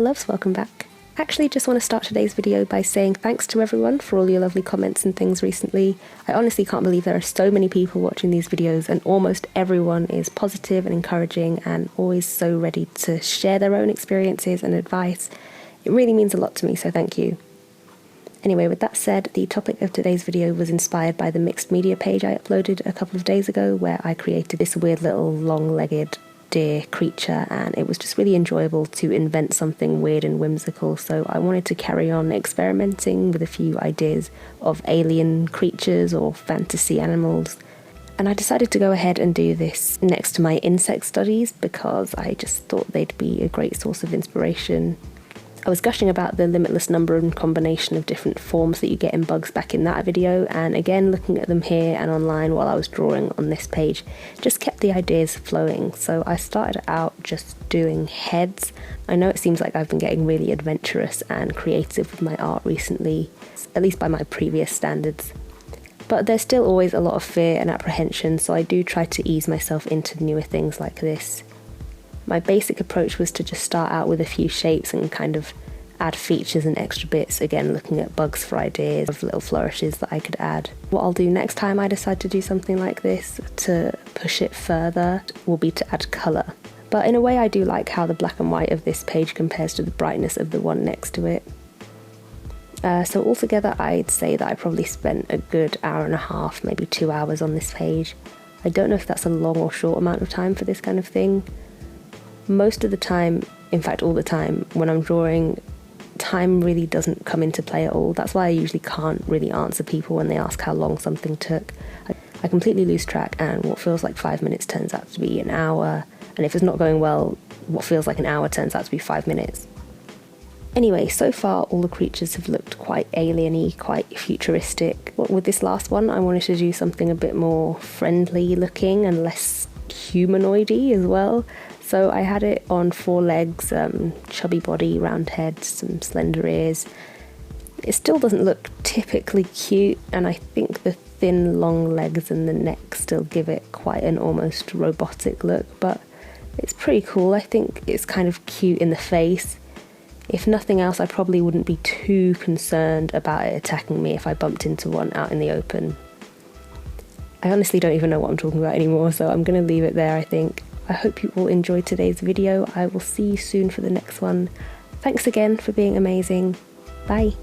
loves, welcome back. Actually, just want to start today's video by saying thanks to everyone for all your lovely comments and things recently. I honestly can't believe there are so many people watching these videos, and almost everyone is positive and encouraging and always so ready to share their own experiences and advice. It really means a lot to me, so thank you. Anyway, with that said, the topic of today's video was inspired by the mixed media page I uploaded a couple of days ago, where I created this weird little long-legged deer creature, and it was just really enjoyable to invent something weird and whimsical, so I wanted to carry on experimenting with a few ideas of alien creatures or fantasy animals. And I decided to go ahead and do this next to my insect studies because I just thought they'd be a great source of inspiration. I was gushing about the limitless number and combination of different forms that you get in bugs back in that video, and again looking at them here and online while I was drawing on this page just kept the ideas flowing. So I started out just doing heads. I know it seems like I've been getting really adventurous and creative with my art recently, at least by my previous standards. But there's still always a lot of fear and apprehension, so I do try to ease myself into newer things like this. My basic approach was to just start out with a few shapes and kind of add features and extra bits, again looking at bugs for ideas of little flourishes that I could add. What I'll do next time I decide to do something like this, to push it further, will be to add colour. But in a way I do like how the black and white of this page compares to the brightness of the one next to it. So altogether I'd say that I probably spent a good hour and a half, maybe 2 hours on this page. I don't know if that's a long or short amount of time for this kind of thing. Most of the time, in fact all the time, when I'm drawing, time really doesn't come into play at all. That's why I usually can't really answer people when they ask how long something took. I completely lose track, and what feels like 5 minutes turns out to be an hour, and if it's not going well, what feels like an hour turns out to be 5 minutes. Anyway, so far all the creatures have looked quite alien-y, quite futuristic. With this last one, I wanted to do something a bit more friendly looking and less humanoid-y as well. So I had it on 4 legs, chubby body, round head, some slender ears. It still doesn't look typically cute, and I think the thin long legs and the neck still give it quite an almost robotic look, but it's pretty cool. I think it's kind of cute in the face. If nothing else, I probably wouldn't be too concerned about it attacking me if I bumped into one out in the open. I honestly don't even know what I'm talking about anymore, so I'm going to leave it there, I think. I hope you all enjoyed today's video. I will see you soon for the next one. Thanks again for being amazing. Bye.